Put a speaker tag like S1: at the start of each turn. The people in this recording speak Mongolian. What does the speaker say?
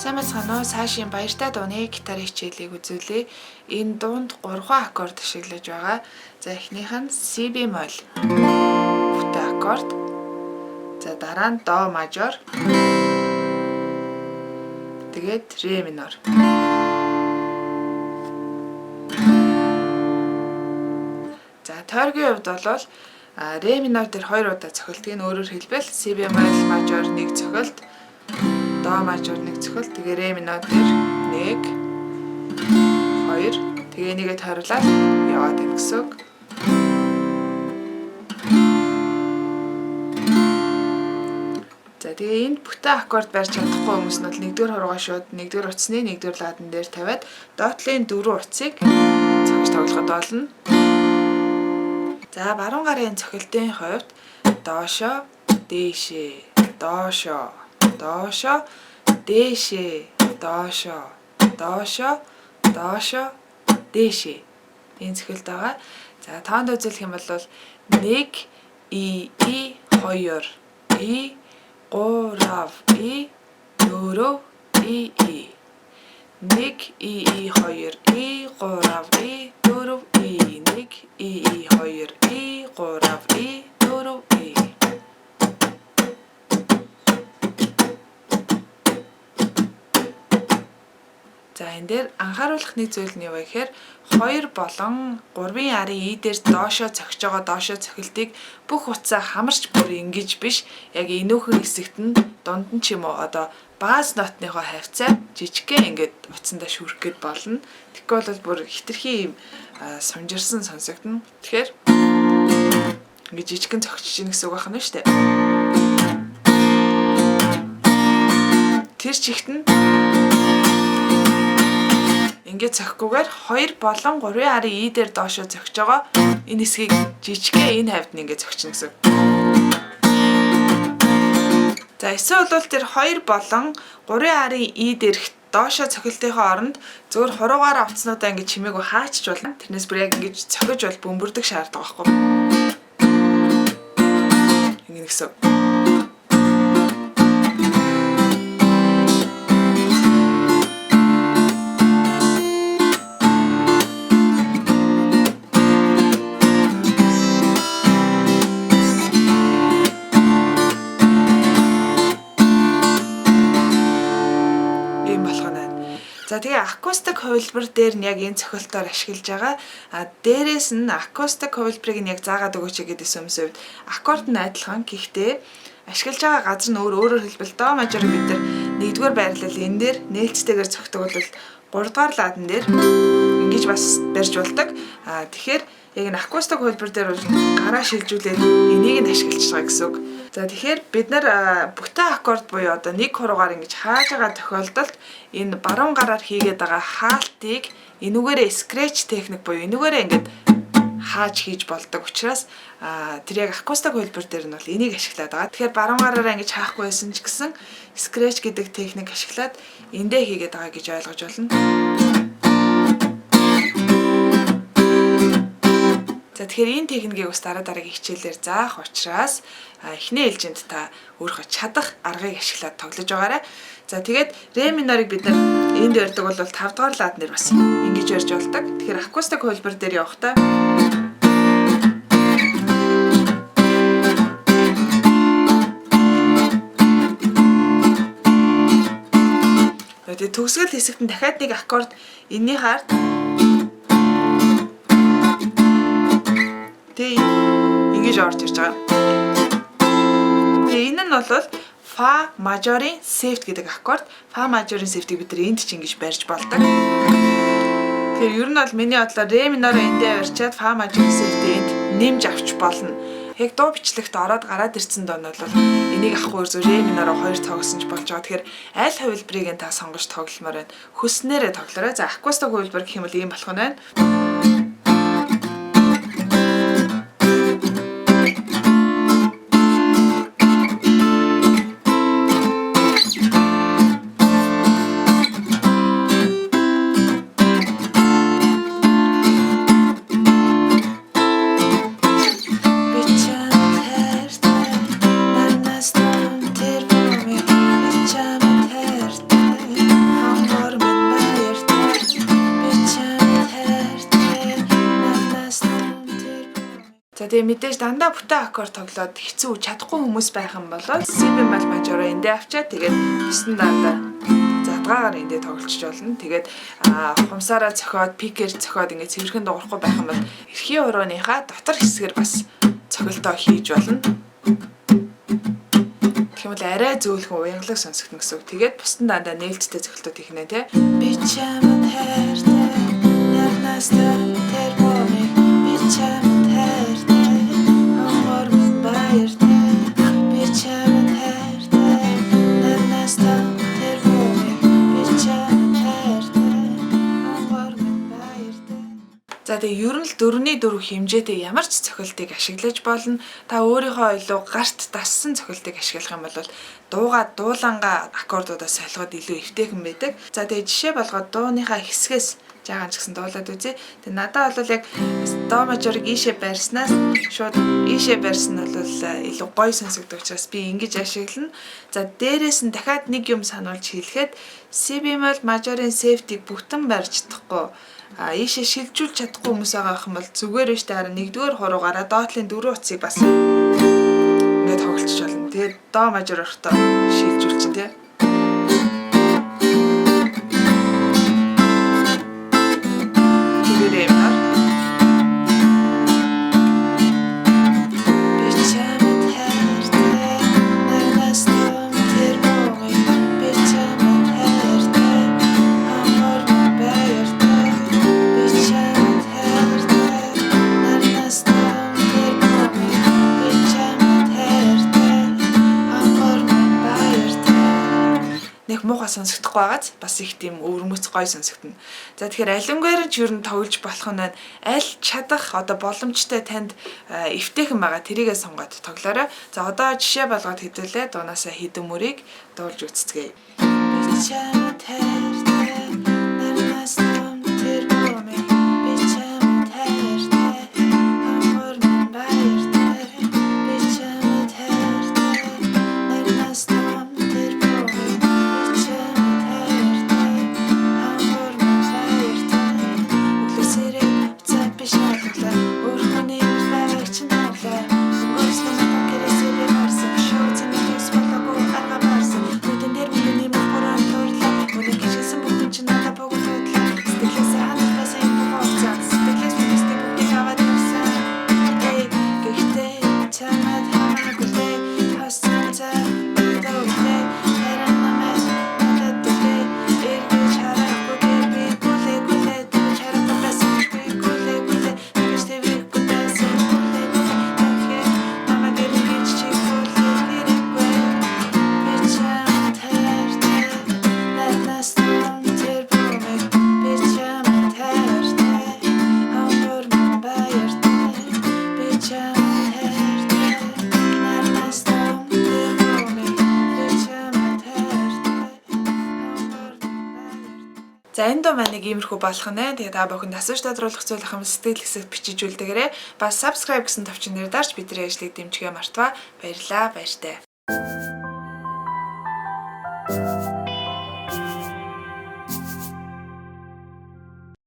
S1: Сайн байна уу? Саашийн баяртай дууны гитар хичээлийг үзүүлээ. Энэ дуунд 3 аккорд ашиглаж байгаа. За эхнийх нь Si bemol бүтээн аккорд. За дараа нь Do major. Тэгээд Re minor. За тойргийн хувьд бол Re minor дээр 2 удаа цохилтыг нь өөрөөр хэлбэл Si bemol major 1 цохилт, Do major 1 цохилт, тэгээ Re minor дээр 1 2 тэгээ нэгээ тойруулаад яваад байна гэсэн үг. За тэгээ энд бүтээн аккорд барьж чадахгүй хүмүүс нь бол 1-р хуруугаа шууд 1-р утасны 1-р ладан дээр тавиад доотлын 4 утсыг цохиж тоглоход болно. За баруун гарын цохилтын хувьд доошо, дээшээ, доошо, доошо, дээшээ, доошо, доошо, доошо, дээшээ. Энэ цохилт байгаа. За тоонд үзүүлэх юм бол 1 и 2 и 3 и 4 и 1 и 2 и 3 и 4 и 1 и 2 и 3 и 4 и. За энэ дээр анхааруулах нэг зүйл нь юу вэ гэхээр 2 болон 3-ын арын И дээр доошо цохиж байгаа доошо цохилтыг бүх утсаа хамарч бүр ингэж биш яг энүүхэн хэсэгт нь дунд нь ч юм уу одоо бааз нотныхоо хавцаа жижигхэн ингээд утсандаа шүрэх гээд болно. Тэгэхгүй бол бүр хитрхи юм сунжирсан сонсогдно. Тэгэхээр ингээд жижигхэн цохиж ийн гэсэн үг байна шүү дээ. Тэр чигт нь ингээд цохихгүйгээр 2 болон 3-ын арын И дээр доошо цохиж байгаа энэ хэсгийг жижигхэн энэ хавьд нь ингээд цохичихно гэсэн. За эсвэл бол тэр 2 болон 3-ын арын И дээрх доошо цохилтынхоо оронд зөвхөн хуруугаараа утаснуудаа ингээд чимээгүй хаачч болно. Тэрнээс бүр яг ингээд цохиж бол бөмбөрдөг шаардлагагүй байхгүй. Ингээд гэсэн. За тэгээ акустик хувилбар дээр нь яг энэ цохилтоор ашиглаж байгаа. Дээрээс нь акустик хувилбарыг нь яг заагаад өгөөч гэдээсэн юмсэвд аккорд нь адилхан. Гэхдээ ашиглаж байгаа газар нь өөрөөр хэлбэл Do major-ыг бид нар 1-р байрлал энэ дээр нээлттэйгээр цохидог бол 3-р ладан дээр ингэж бас барьж болдог. Тэгэхээр яг энэ акустик хувилбар дээр гараа шилжүүлээд энийг нь ашиглаж байгаа гэсэн үг. За тэгэхээр бид нар бүтээн аккорд буюу одоо нэг хуруугаар ингэж хааж байгаа тохиолдолд энэ баруун гараар хийгээд байгаа хаалтыг энүүгээрээ scratch техник буюу энүүгээрээ ингэж хааж хийж болдог учраас тэр яг акустик хувилбар дээр нь бол энийг ашиглаад байгаа. Тэгэхээр баруун гараараа ингэж хаахгүй байсан ч гэсэн scratch гэдэг техник ашиглаад эндээ хийгээд байгаа гэж ойлгож байна. За тэгэхээр энэ техникийг бас дараагийн хичээлээр заах учраас эхний ээлжинд та өөрөө чадах аргыг ашиглаад тоглож байгаарай. За тэгээд Re minor-ыг бид нар энд ярьдаг бол 5-р ладан дээр бас ингэж ярьж болдог. Тэгэхээр акустик хувилбар дээр явахдаа тэгээд төгсгөл хэсэгт нь дахиад нэг аккорд энэний хард тэг ингэж орж ирж байгаа. Тэгээ энэ нь бол Fa major-ын seft гэдэг аккорд. Fa major-ын seft-ийг бид нар энд ч ингэж барьж болдог. Тэгэхээр ер нь бол миний бодлоор Re minor-оо эндээ барьчаад Fa major-ын seft-ийг энд нэмж авч болно. Яг дуу бичлэгт ороод гараад ирсэн доо нь бол энийг авахгүй зөв Re minor-оо 2 тоглосон ч болж байгаа. Тэгэхээр аль хувилбарыг та сонгож тогломоор байна. Хүснээрээ тоглоорой. За акустик хувилбар гэх юм бол ийм болох нь байна. тэгээ мэдээж дандаа бүтэн аккорд тоглоод хэцүү чадахгүй хүмүүс байх юм бол си бемоль мажороо эндээ авчаад тэгээд бусдын дандаа задгаагаар эндээ тоглож болно. Тэгээд хумсаараа цохиод пикер цохиод ингээд цэвэрхэн дуурахгүй байх юм бол эрхийн урууныхаа дотор хэсгээр бас цохилтоо хийж болно. Тэгмэл арай зөөлхөн уянгалаг сонсогдно гэсэн үг. Тэгээд бусдын дандаа нээлттэй цохилтууд хийх нэ тий. Би чамд хайртай нарнастай тэр бомиг би чамд хайртай амар баяртай би чамд хайртай нарнастай тэр бомиг би чамд хайртай амар баяртай. За тэгээ ер нь л 4-4 хэмжээтэй ямар ч цохилтыг ашиглаж болно. Та өөрийнхөө илүү гарт дассан цохилтыг ашиглах юм бол дуулангаа аккордуудаас солиход илүү эвтэйхэн байдаг. За тэгээ жишээ болгоод дууныхаа хэсгээс жаахан ч гэсэн дуулаад үзье. Тэгээ надад бол яг до мажорыг ийшээ барьснаас шууд ийшээ барьсан нь бол илүү гоё сонсогддог учраас би ингэж ашиглана. За дээрээс нь дахиад нэг юм сануулж хэлэхэд си бемоль мажорын септийг бүтэн барьж чадахгүй ийшээ шилжүүлж чадахгүй хүмүүс байгаа юм бол зүгээр биш дараа нэгдүгээр хуруугаараа доотлын 4 утсыг бас ингээд тоглолцож болно. Тэгээд до мажор орохтой шилжүүлчих тий. Тэгээд ямар муухай сонсогдохгүй байгааз бас их тийм өвөрмөц гоё сонсогдно. За тэгэхээр алингээр ч ер нь тоглож болох нь аль чадах одоо боломжтой танд эвтэйхэн байгаа тэрийгээ сонгоод тоглоорой. За одоо жишээ болгоод хэдүүлээ дунаасаа хэдэн мөрийг дуулж үзцгээе. За энэ доо маань нэг иймэрхүү болох нэ. Тэгээ та бүхэнд асууж тодруулах зүйл ахын сэтгэл хэсэг бичиж үлдээгээрэй. Бас subscribe гэсэн товчноор дарж бидний ажлыг дэмжихээ мартваа. Баярлалаа, баяртай.